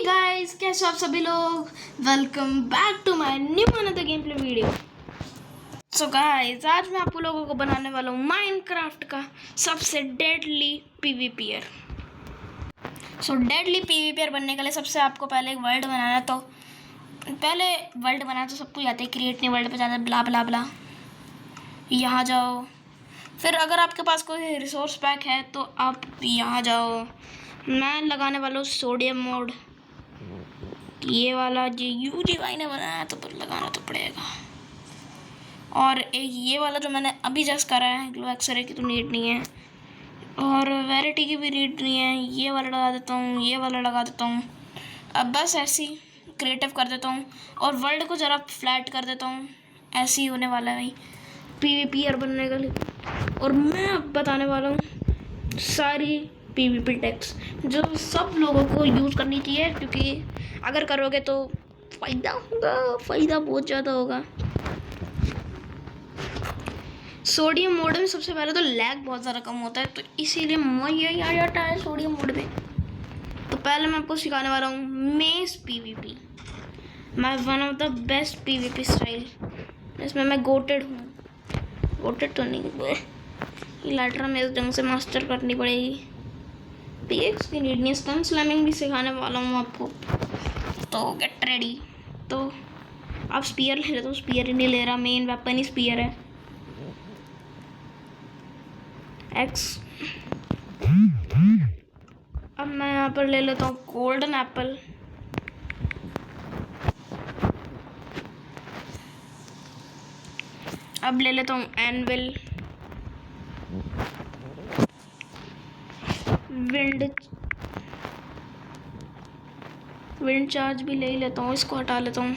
Guys, कैसे हो आप सभी लोग। Welcome back to my new another game play video. So guys, आज मैं आप लोगों को बनाने वाला हूँ माइनक्राफ्ट का सबसे डेडली पीवीपीयर। सो डेडली पीवीपीयर बनने के लिए सबसे आपको पहले एक वर्ल्ड बनाना। तो पहले वर्ल्ड बनाना तो सबको आते हैं, क्रिएट न्यू वर्ल्ड पे जाना, ब्ला ब्ला ब्ला, यहाँ जाओ। फिर अगर आपके पास कोई रिसोर्स पैक है तो आप यहाँ जाओ। मैं लगाने वाला हूँ सोडियम मोड, ये वाला जो यूजीवाई ने बनाया तो लगाना तो पड़ेगा। और एक ये वाला जो मैंने अभी जस्ट करा है, ग्लो एक्सरे की तो नीड नहीं है, और वेरिटी की भी नीड नहीं है। ये वाला लगा देता हूँ, ये वाला लगा देता हूँ। अब बस ऐसी क्रिएटिव कर देता हूँ और वर्ल्ड को ज़रा फ्लैट कर देता हूँ। ऐसे ही होने वाला है पीवीपीआर बनने के लिए। और मैं अब बताने वाला हूँ सारी पीवीपी टेक्स जो सब लोगों को यूज़ करनी चाहिए, क्योंकि अगर करोगे तो फ़ायदा होगा, फ़ायदा बहुत ज़्यादा होगा। सोडियम मोड में सबसे पहले तो लैग बहुत ज़्यादा कम होता है, तो इसीलिए मैं यही आ जाता है सोडियम मोड में। तो पहले मैं आपको सिखाने वाला हूँ मेस पीवीपी। मैं one of the best PVP style, इसमें मैं गोटेड हूँ। गोटेड तो नहीं, ये लाइटर में इस ढंग से मास्टर करनी पड़ेगी। पीएक्स की नीड नहीं, स्टन स्लैमिंग भी सिखाने वाला हूँ आपको, तो गेट रेडी। तो आप स्पीयर ले लेते हो, स्पीयर ही नहीं ले रहा, मेन वेपन ही स्पीयर है। एक्स अब मैं यहाँ पर ले लेता हूँ गोल्डन एप्पल। अब ले लेता हूँ एनविल, विंड चार्ज भी ले लेता हूँ, इसको हटा लेता हूँ।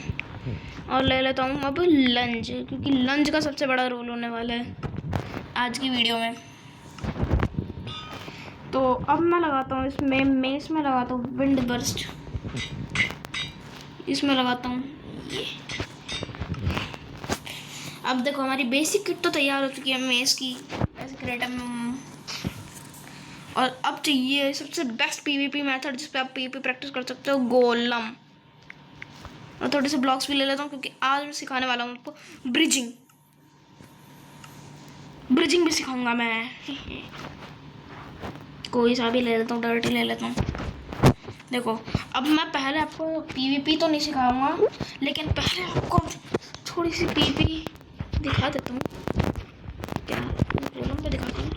और ले लेता हूँ अब लंज, क्योंकि लंज का सबसे बड़ा रोल होने वाला है आज की वीडियो में। तो अब मैं लगाता हूँ इसमें मेस में लगाता हूँ विंड बर्स्ट, इसमें लगाता हूँ ये। अब देखो हमारी बेसिक किट तो तैयार हो चुकी है मेस की, ऐसे क्रिएटिव में। और अब चाहिए सबसे बेस्ट पीवीपी मेथड जिस पे आप पीवीपी प्रैक्टिस कर सकते हो, गोलम। और थोड़े से ब्लॉक्स भी ले लेता हूँ, क्योंकि आज मैं सिखाने वाला हूँ आपको ब्रिजिंग भी सिखाऊंगा मैं। कोई सा भी ले लेता हूँ, डर्टी ले लेता हूँ। देखो अब मैं पहले आपको पीवीपी तो नहीं सिखाऊंगा, लेकिन पहले आपको थोड़ी सी पीवीपी दिखा देता हूँ। क्या गोलम पे दिखाता हूँ,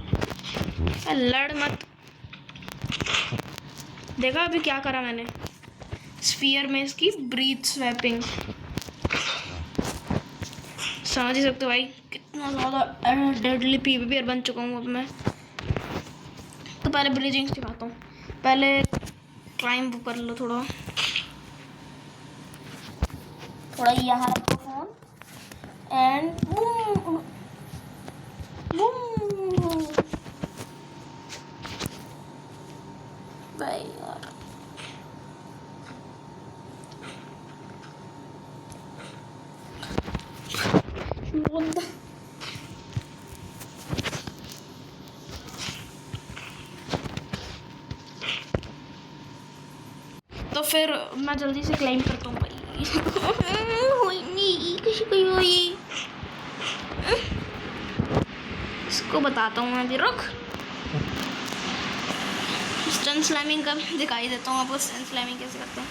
लड़ मत। देखा अभी क्या करा मैंने, स्फीयर में इसकी ब्रीथ स्वैपिंग, समझ ही सकते हो भाई कितना ज़्यादा डेडली पीवीपी बन चुका हूँ अब मैं। तो पहले ब्रिजिंग सिखाता हूँ। पहले क्लाइंब कर लो, थोड़ा यहाँ रखो फोन एंड बूम बूम। भाई यार तो फिर मैं जल्दी से क्लाइम करता हूँ भाई। किसी को ये इसको बताता हूँ मैं भी, रुक। स्टन स्लैमिंग का दिखाई देता हूँ आपको, स्टन स्लैमिंग कैसे करते हैं।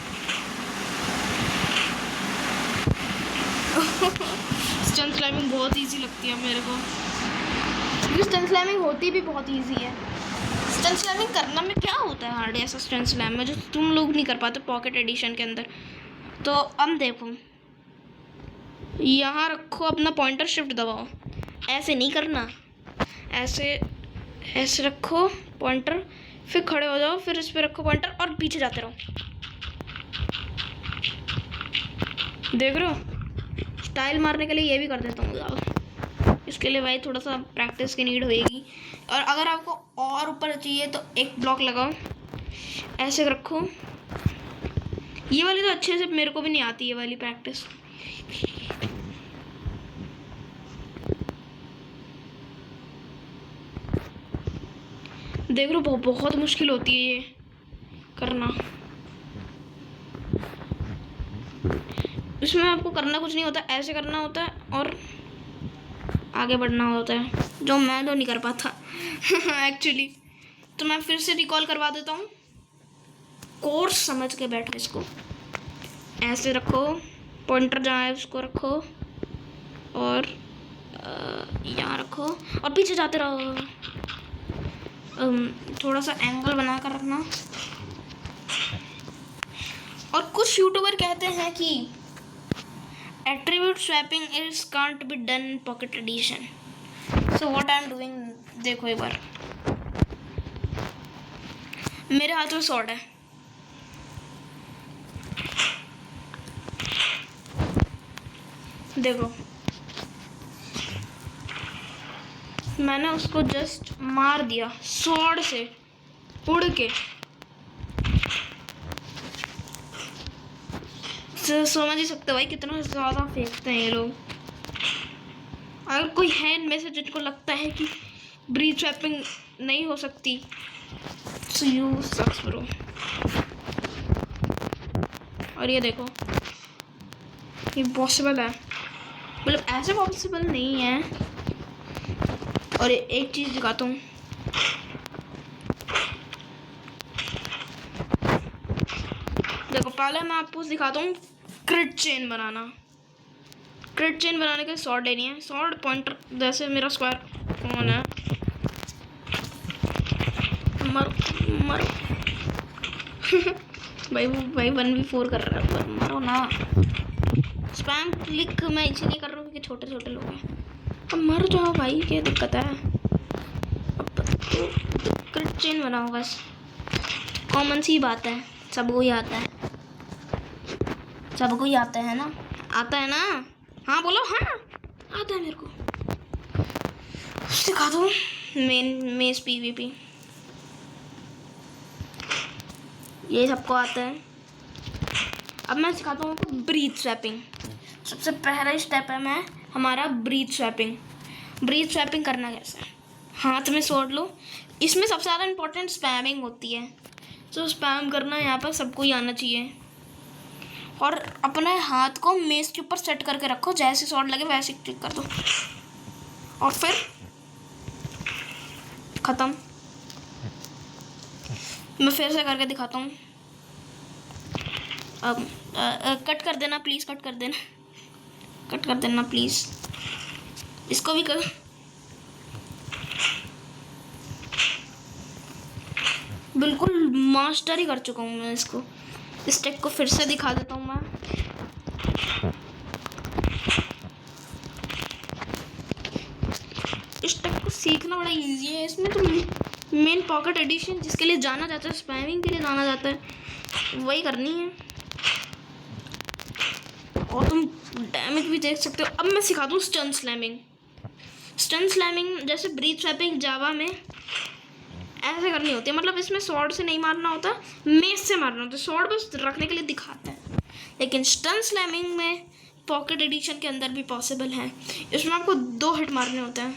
स्टन स्लैमिंग बहुत इजी लगती है मेरे को, क्योंकि स्टन स्लैमिंग होती भी बहुत इजी है। स्टन स्लैमिंग करना में क्या होता है हार्ड, ऐसा स्टन स्लैम में जो तुम लोग नहीं कर पाते पॉकेट एडिशन के अंदर। तो अब देखो, यहाँ रखो अपना पॉइंटर, शिफ्ट दबाओ, ऐसे नहीं करना, ऐसे रखो पॉइंटर, फिर खड़े हो जाओ, फिर इस पर रखो पॉइंटर और पीछे जाते रहो। देख रहे हो, स्टाइल मारने के लिए ये भी कर देता हूँ। इसके लिए भाई थोड़ा सा प्रैक्टिस की नीड होएगी। और अगर आपको और ऊपर चाहिए तो एक ब्लॉक लगाओ, ऐसे रखो। ये वाली तो अच्छे से मेरे को भी नहीं आती, ये वाली प्रैक्टिस। देख लो बहुत मुश्किल होती है ये करना। इसमें आपको करना कुछ नहीं होता, ऐसे करना होता है और आगे बढ़ना होता है, जो मैं तो नहीं कर पाता एक्चुअली। तो मैं फिर से रिकॉल करवा देता हूँ। कोर्स समझ के बैठो, इसको ऐसे रखो, पॉइंटर जहाँ है उसको रखो और यहाँ रखो और पीछे जाते रहो। थोड़ा सा एंगल बना कर रखना। और कुछ यूट्यूबर कहते हैं कि attribute swapping is can't be done in pocket edition. So what I am doing, देखो एक बार मेरे हाथ में स्वॉर्ड है, देखो मैंने उसको जस्ट मार दिया स्वॉर्ड से उड़ के। समझ ही सकते हो भाई कितना ज़्यादा फेंकते हैं ये लोग। अगर कोई है इनमें से जिनको लगता है कि ब्रीथ स्वैपिंग नहीं हो सकती, सो यू सक्स ब्रो। और ये देखो ये पॉसिबल है, मतलब ऐसे पॉसिबल नहीं है। और एक चीज़ दिखाता हूँ, देखो पहले मैं आपको दिखाता हूँ क्रिट चेन बनाना। क्रिट चेन बनाने के लिए स्वॉर्ड लेनी है, स्वॉर्ड पॉइंटर जैसे मेरा स्क्वायर कौन है, मरो भाई 1v4 कर रहा है, मरो ना। स्पैम क्लिक मैं इसीलिए कर रहा हूँ क्योंकि छोटे छोटे लोग हैं। अब मर जाओ भाई, क्या दिक्कत है। अब तो क्रिट चेन बनाओ बस, कॉमन सी बात है, सबको ही आता है, सबको ही आता है ना, आता है ना। हाँ बोलो, हाँ आता है मेरे को। सिखा दो मेस पीवीपी, ये सबको आता है। अब मैं सिखाता हूँ आपको ब्रीथ स्वैपिंग। सबसे पहला स्टेप है मैं हमारा ब्रीथ स्वैपिंग। ब्रीथ स्वैपिंग करना कैसे है, हाथ में स्वॉर्ड लो, इसमें सबसे ज़्यादा इम्पोर्टेंट स्पैमिंग होती है। तो स्पैम करना यहाँ पर सबको ही आना चाहिए। और अपने हाथ को मेज के ऊपर सेट करके रखो, जैसे स्वॉर्ड लगे वैसे क्लिक कर दो और फिर ख़त्म। मैं फिर से करके दिखाता हूँ। अब कट कर देना प्लीज़, कट कर देना प्लीज़, इसको भी कर। बिल्कुल मास्टर ही कर चुका हूँ मैं इसको। इस टेक को फिर से दिखा देता हूँ मैं। इस टेक को सीखना बड़ा इजी है। इसमें तो मेन पॉकेट एडिशन जिसके लिए जाना जाता है, स्पैमिंग के लिए जाना जाता है, वही करनी है। और तुम डैमेज भी देख सकते हो। अब मैं सिखा दूँ स्टन स्लैमिंग। स्टन स्लैमिंग जैसे ब्रीथ स्वैपिंग जावा में ऐसे करनी होती है, मतलब इसमें स्वॉर्ड से नहीं मारना होता, मेज से मारना होता है। स्वॉर्ड बस रखने के लिए दिखाता है, लेकिन स्टन स्लैमिंग में पॉकेट एडिशन के अंदर भी पॉसिबल है। इसमें आपको 2 हिट मारने होते हैं।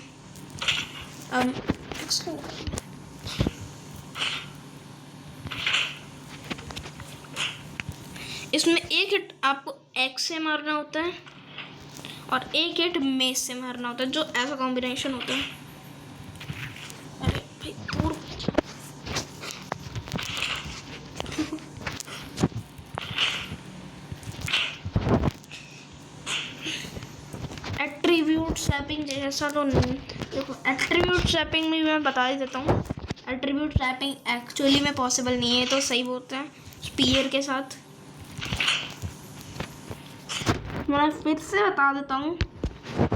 इसमें एक हिट आपको एक्स से मारना होता है और एक हिट मेज से मारना होता है, जो ऐसा कॉम्बिनेशन होता है। अरे भाई दूर एट्रीब्यूट स्वैपिंग जैसा तो नहीं। देखो एट्रीब्यूट स्वैपिंग में मैं बता ही देता हूँ, एट्रीब्यूट स्वैपिंग एक्चुअली में पॉसिबल नहीं है, तो सही बोलते हैं स्पीयर के साथ। मैं फिर से बता देता हूँ,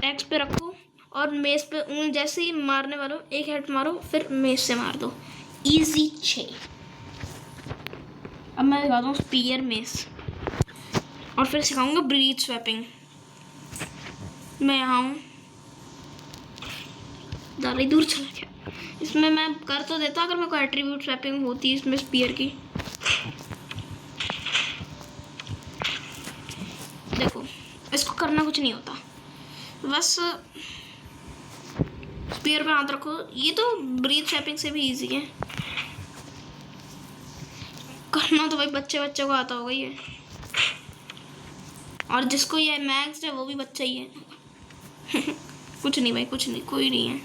एक्स पे रखो और मेज पे उंगली जैसे ही मारने वालों एक हेड मारो, फिर मेज से मार दो, इजी 6। अब मैं दिखाता हूँ स्पीयर मेज और फिर सिखाऊंगा ब्रीथ स्वैपिंग। मैं यहाँ हूँ, ज़्यादा ही दूर चला गया। इसमें मैं कर तो देता अगर मेरे को एट्रीब्यूट स्वैपिंग होती इसमें स्पीयर की। देखो इसको करना कुछ नहीं होता, बस स्पीयर पे हाथ रखो। ये तो ब्रीथ स्वैपिंग से भी इजी है करना, तो भाई बच्चे को आता होगा ये। और जिसको ये मैक्स है वो भी बच्चा ही है। कुछ नहीं भाई, कुछ नहीं, कोई नहीं है।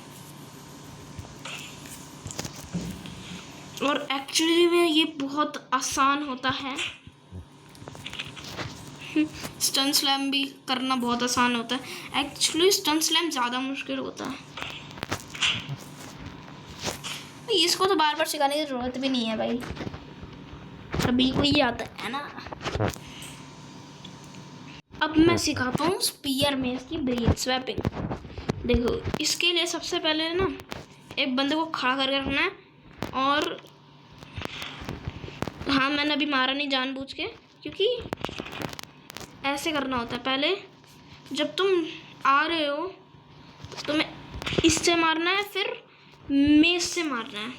और एक्चुअली में ये बहुत आसान होता है। स्टन स्लैम भी करना बहुत आसान होता है। एक्चुअली स्टन स्लैम ज़्यादा मुश्किल होता है। इसको तो बार बार सिखाने की ज़रूरत भी नहीं है भाई, अभी को ही आता है ना। अब मैं सिखाता हूँ स्पीयर में इसकी ब्रेन स्वैपिंग। देखो, इसके लिए सबसे पहले ना एक बंदे को खड़ा करके रखना है। और हाँ, मैंने अभी मारा नहीं जानबूझ के, क्योंकि ऐसे करना होता है। पहले जब तुम आ रहे हो तो तुम्हें इससे मारना है, फिर मेज से मारना है।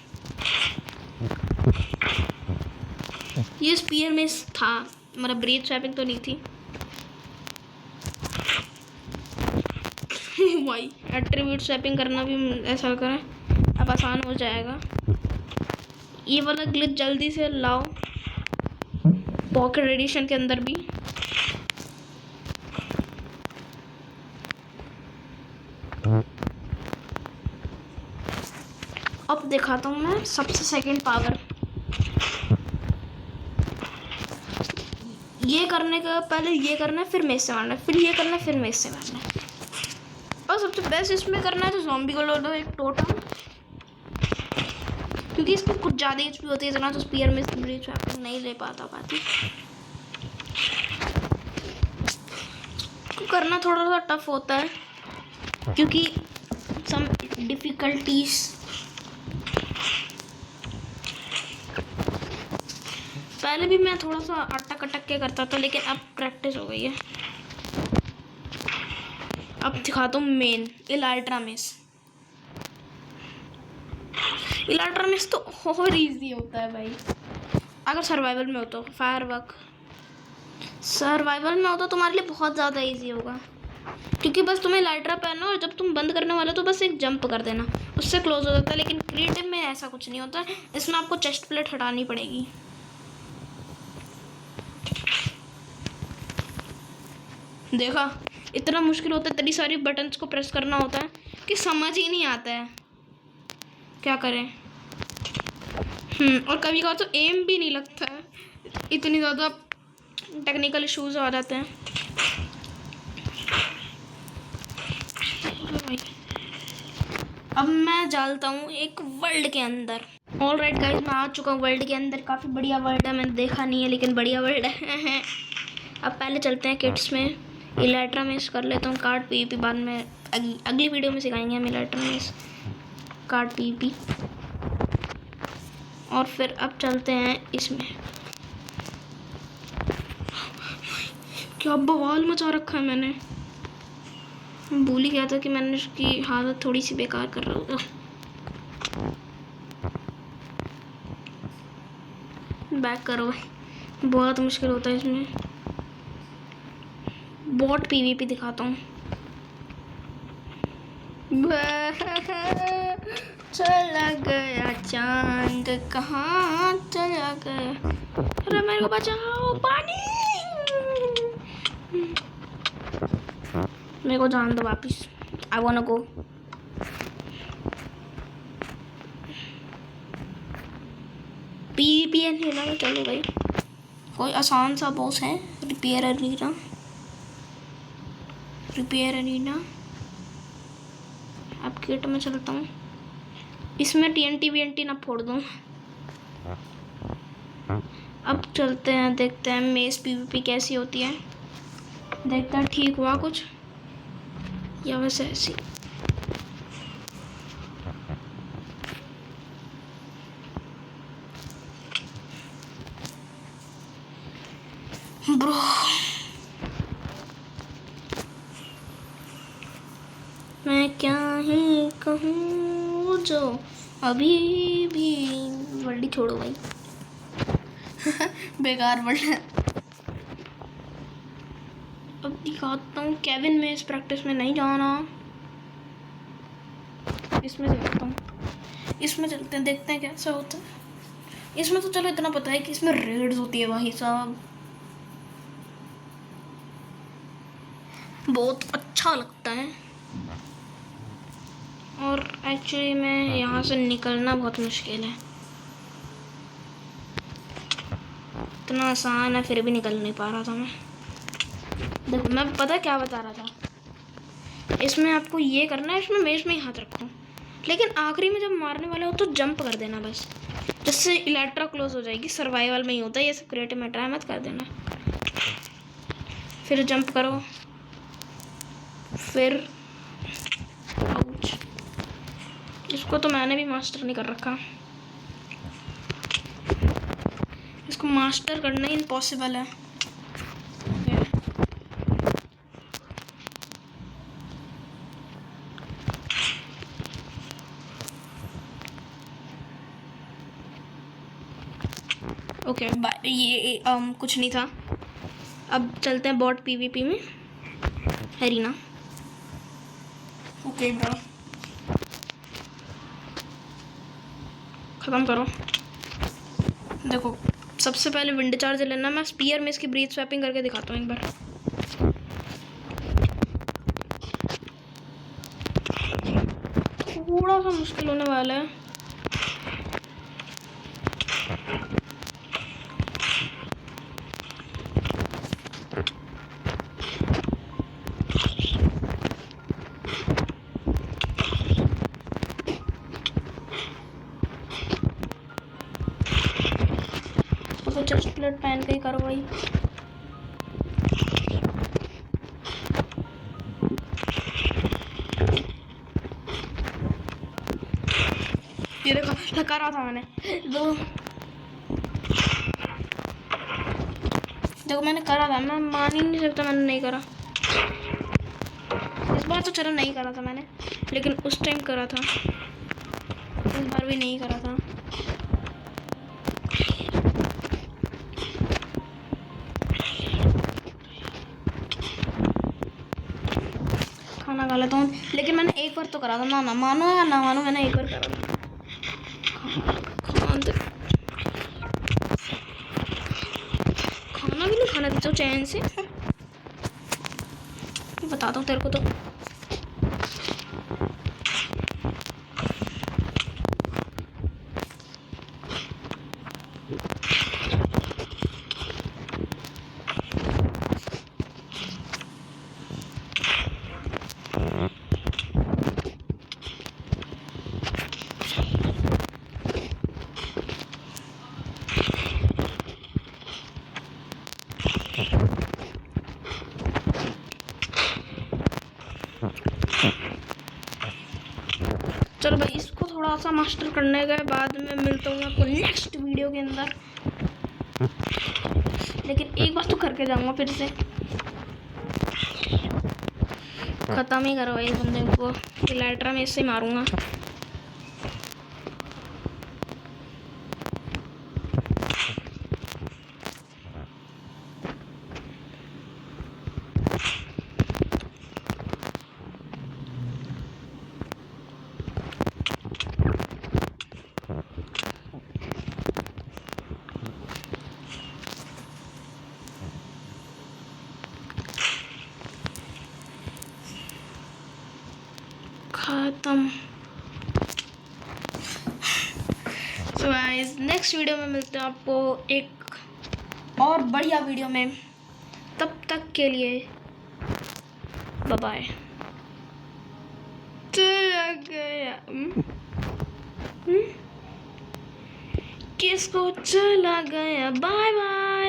ये स्पीयर मेज था, मतलब ब्रेन स्वैपिंग तो नहीं थी। भाई एट्रीब्यूट स्वैपिंग करना भी ऐसा लग रहा है अब आसान हो जाएगा। ये वाला ग्लिच जल्दी से लाओ पॉकेट एडिशन के अंदर भी। अब दिखाता हूँ मैं सबसे सेकंड पावर। ये करने का पहले ये करना है, फिर मेज से मारना है, फिर ये करना है, फिर मेज से मारना है। और सबसे बेस्ट इसमें करना है तो ज़ॉम्बी को लो दो एक टोटम, क्योंकि इसको कुछ ज़्यादा एचपी होती है, इतना तो स्पीयर में ब्रीच स्वैपिंग नहीं ले पाती। करना थोड़ा सा टफ होता है क्योंकि सम डिफ़िकल्टीज। पहले भी मैं थोड़ा सा अटक अटक के करता था, लेकिन अब प्रैक्टिस हो गई है। अब दिखाता हूँ मेन इलाल्ट्रा मेस। इलाल्ट्रा मेस तो और इजी होता है भाई, अगर सर्वाइवल में हो तो। फायरवर्क सर्वाइवल में हो तो तुम्हारे लिए बहुत ज़्यादा इजी होगा, क्योंकि बस तुम्हें इलाल्ट्रा पहनना और जब तुम बंद करने वाले हो तो बस एक जंप कर देना, उससे क्लोज हो जाता है। लेकिन क्रिएटिव में ऐसा कुछ नहीं होता, इसमें आपको चेस्ट प्लेट हटानी पड़ेगी। देखा, इतना मुश्किल होता है, इतनी सारी बटन्स को प्रेस करना होता है कि समझ ही नहीं आता है क्या करें। और कभी कभार तो एम भी नहीं लगता है, इतनी ज़्यादा टेक्निकल इश्यूज आ जाते हैं। अब मैं डालता हूँ एक वर्ल्ड के अंदर। ऑलराइट गाइस, मैं आ चुका हूँ वर्ल्ड के अंदर। काफ़ी बढ़िया वर्ल्ड है, मैंने देखा नहीं है लेकिन बढ़िया वर्ल्ड है। अब पहले चलते हैं किट्स में। इलाल्ट्रा मेस कर लेता हूँ, कार्ड पीवीपी बाद में अगली वीडियो में सिखाएंगे हम इलाल्ट्रा मेस, कार्ड पीवीपी। और फिर अब चलते हैं इसमें। क्या बवाल मचा रखा है मैंने, भूल ही गया था कि मैंने उसकी हालत थोड़ी सी बेकार कर रहा था। बैक करो, बहुत मुश्किल होता है इसमें। बॉट पीवीपी दिखाता हूँ। चला गया चांद, कहाँ चला गया, अरे मेरे को बचाओ, पानी, मेरे को जान दो वापिस। आई वांना गो। पीवीपी है ना, चलो भाई। कोई आसान सा बॉस है, रिपेयर अरीना। अब किट में चलता हूँ, इसमें टीएनटी वीएनटी ना फोड़ दूँ। अब चलते हैं, देखते हैं मेस पीवीपी कैसी होती है, देखते हैं ठीक हुआ कुछ या वैसे ऐसी। ब्रो मैं क्या ही कहूँ, जो अभी भी वर्ल्ड छोड़ो भाई। बेकार वर्ल्ड है। अब दिखाता हूँ केविन में, इस प्रैक्टिस में नहीं जाना, इसमें चलता हूँ। इसमें चलते हैं, देखते हैं कैसा होता है। इसमें तो चलो इतना पता है कि इसमें रेड्स होती है भाई साहब। बहुत अच्छा लगता है। और एक्चुअली में यहाँ से निकलना बहुत मुश्किल है, इतना आसान है फिर भी निकल नहीं पा रहा था मैं। देखो मैं पता क्या बता रहा था, इसमें आपको ये करना है, इसमें मेज में ही हाथ रखो, लेकिन आखिरी में जब मारने वाले हो तो जंप कर देना बस, जिससे इलेक्ट्रा क्लोज हो जाएगी। सर्वाइवल में ही होता है ये सब, क्रिएटिव में ट्राई मत कर देना। फिर जंप करो, फिर आउच। इसको तो मैंने भी मास्टर नहीं कर रखा, इसको मास्टर करना ही इम्पॉसिबल है। ओके ये कुछ नहीं था। अब चलते हैं बॉट पीवीपी में, हैरीना। ओके ब्रो, ख़त्म करो। देखो सबसे पहले विंड चार्ज लेना, मैं स्पीयर में इसकी ब्रीथ स्वैपिंग करके दिखाता हूँ एक बार। थोड़ा सा मुश्किल होने वाला है। तो चेस्ट प्लेट पहन के ही करो भाई। ये देखो करा था मैंने, देखो मैंने करा था, मैं मान ही नहीं सकता मैंने नहीं करा। इस बार तो चलो नहीं करा था मैंने, लेकिन उस टाइम करा था, इस बार भी नहीं करा था। खाना खा लेता हूँ, लेकिन मैंने एक बार तो करा था ना, मानो या ना मानो, मैंने एक बार करा था। खाना भी नहीं खाना देता चैन से, बताता हूँ तेरे को तो। चलो भाई इसको थोड़ा सा मास्टर करने के बाद में मिलता हूँ आपको नेक्स्ट वीडियो के अंदर, लेकिन एक बार तो करके जाऊँगा फिर से। ख़त्म ही करो भाई बंदे को, इलेक्ट्रा में इससे मारूंगा। खत्म। सो गाइस नेक्स्ट वीडियो में मिलते हैं आपको एक और बढ़िया वीडियो में, तब तक के लिए बाय बाय। चला गया किसको चला गया, बाय बाय।